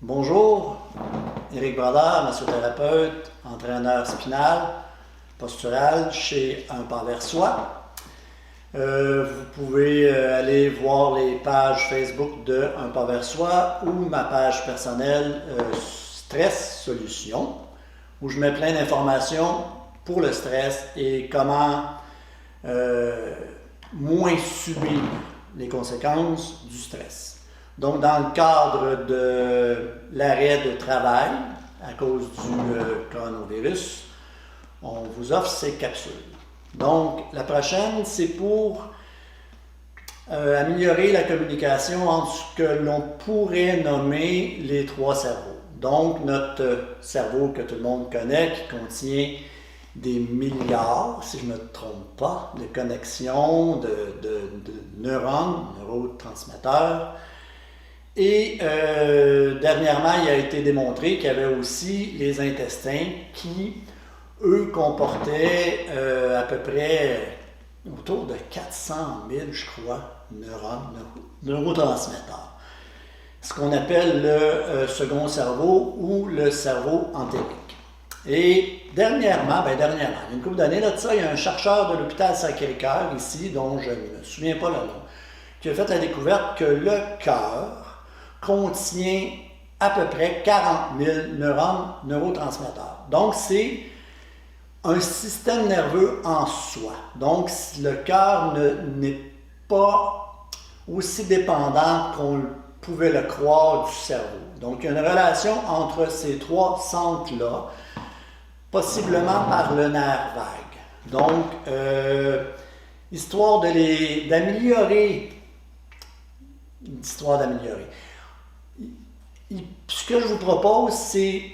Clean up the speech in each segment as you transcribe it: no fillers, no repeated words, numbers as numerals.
Bonjour, Éric Brodeur, massothérapeute, entraîneur spinal, postural chez Un Pas vers Soi. Vous pouvez aller voir les pages Facebook de Un Pas vers Soi ou ma page personnelle Stress Solutions, où je mets plein d'informations pour le stress et comment moins subir les conséquences du stress. Donc, dans le cadre de l'arrêt de travail à cause du coronavirus, on vous offre ces capsules. Donc, la prochaine, c'est pour améliorer la communication entre ce que l'on pourrait nommer les trois cerveaux. Donc, notre cerveau que tout le monde connaît, qui contient des milliards, si je ne me trompe pas, de connexions, de neurones, neurotransmetteurs. Et dernièrement, il a été démontré qu'il y avait aussi les intestins qui, eux, comportaient à peu près autour de 400 000, je crois, neurotransmetteurs. Ce qu'on appelle le second cerveau ou le cerveau entérique. Et dernièrement, il y a une couple d'années, là, de ça, il y a un chercheur de l'hôpital Sacré-Cœur ici, dont je ne me souviens pas le nom, qui a fait la découverte que le cœur contient à peu près 40 000 neurotransmetteurs. Donc, c'est un système nerveux en soi. Donc, le cœur n'est pas aussi dépendant qu'on pouvait le croire du cerveau. Donc, il y a une relation entre ces trois centres-là, possiblement par le nerf vague. Donc, histoire d'améliorer. Ce que je vous propose, c'est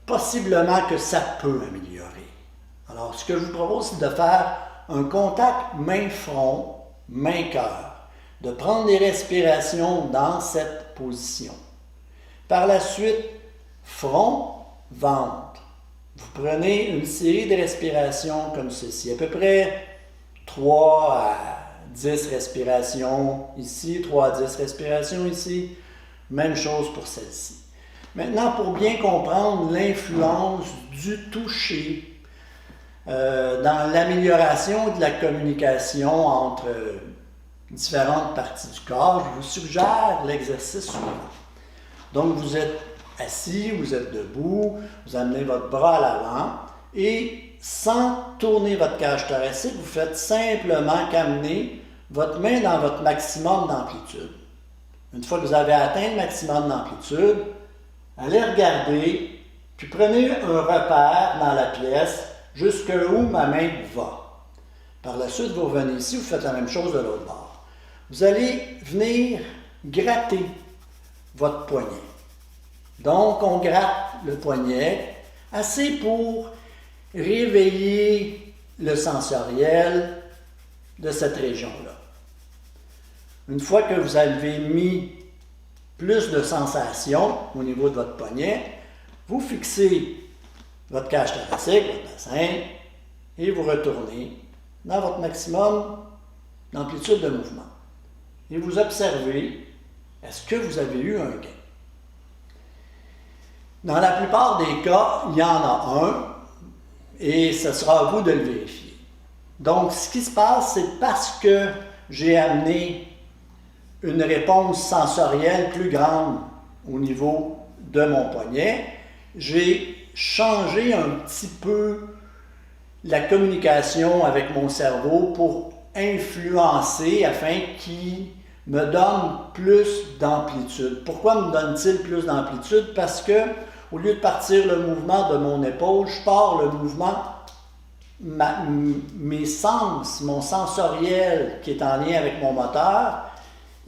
possiblement que ça peut améliorer. Alors, ce que je vous propose, c'est de faire un contact main-front, main-cœur, de prendre des respirations dans cette position. Par la suite, front, ventre. Vous prenez une série de respirations comme ceci, à peu près 3 à 10 respirations ici, 3 à 10 respirations ici. Même chose pour celle-ci. Maintenant, pour bien comprendre l'influence du toucher dans l'amélioration de la communication entre différentes parties du corps, je vous suggère l'exercice suivant. Donc, vous êtes assis, vous êtes debout, vous amenez votre bras à l'avant et sans tourner votre cage thoracique, vous faites simplement qu'amener votre main dans votre maximum d'amplitude. Une fois que vous avez atteint le maximum d'amplitude, allez regarder, puis prenez un repère dans la pièce jusqu'où ma main va. Par la suite, vous revenez ici, vous faites la même chose de l'autre bord. Vous allez venir gratter votre poignet. Donc, on gratte le poignet assez pour réveiller le sensoriel de cette région-là. Une fois que vous avez mis plus de sensations au niveau de votre poignet, vous fixez votre cage thoracique, votre bassin, et vous retournez dans votre maximum d'amplitude de mouvement. Et vous observez, est-ce que vous avez eu un gain? Dans la plupart des cas, il y en a un, et ce sera à vous de le vérifier. Donc, ce qui se passe, c'est parce que j'ai amené une réponse sensorielle plus grande au niveau de mon poignet, j'ai changé un petit peu la communication avec mon cerveau pour influencer afin qu'il me donne plus d'amplitude. Pourquoi me donne-t-il plus d'amplitude? Parce que au lieu de partir le mouvement de mon épaule, je pars le mouvement, mes sens, mon sensoriel qui est en lien avec mon moteur,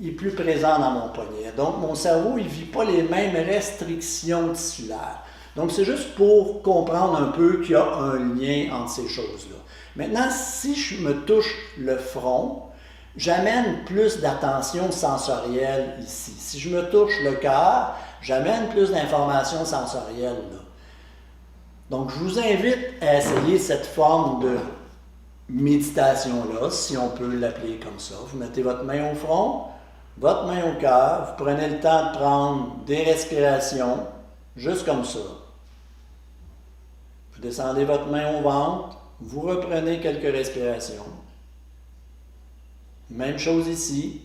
est plus présent dans mon poignet. Donc, mon cerveau, il ne vit pas les mêmes restrictions tissulaires. Donc, c'est juste pour comprendre un peu qu'il y a un lien entre ces choses-là. Maintenant, si je me touche le front, j'amène plus d'attention sensorielle ici. Si je me touche le cœur, j'amène plus d'informations sensorielles là. Donc, je vous invite à essayer cette forme de méditation-là, si on peut l'appeler comme ça. Vous mettez votre main au front, votre main au cœur, vous prenez le temps de prendre des respirations, juste comme ça. Vous descendez votre main au ventre, vous reprenez quelques respirations. Même chose ici.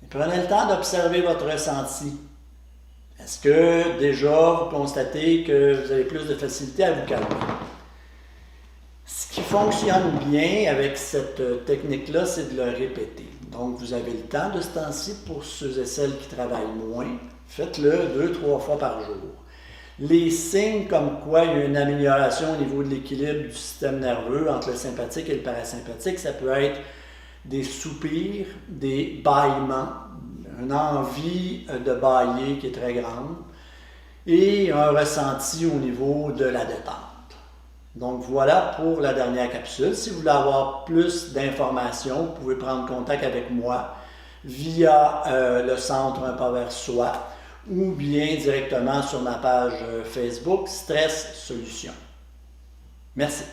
Et prenez le temps d'observer votre ressenti. Est-ce que déjà vous constatez que vous avez plus de facilité à vous calmer? Ce qui fonctionne bien avec cette technique-là, c'est de le répéter. Donc, vous avez le temps de ce temps-ci pour ceux et celles qui travaillent moins. Faites-le 2-3 fois par jour. Les signes comme quoi il y a une amélioration au niveau de l'équilibre du système nerveux entre le sympathique et le parasympathique, ça peut être des soupirs, des bâillements, une envie de bâiller qui est très grande et un ressenti au niveau de la détente. Donc voilà pour la dernière capsule. Si vous voulez avoir plus d'informations, vous pouvez prendre contact avec moi via le centre Un pas vers soi ou bien directement sur ma page Facebook Stress Solutions. Merci.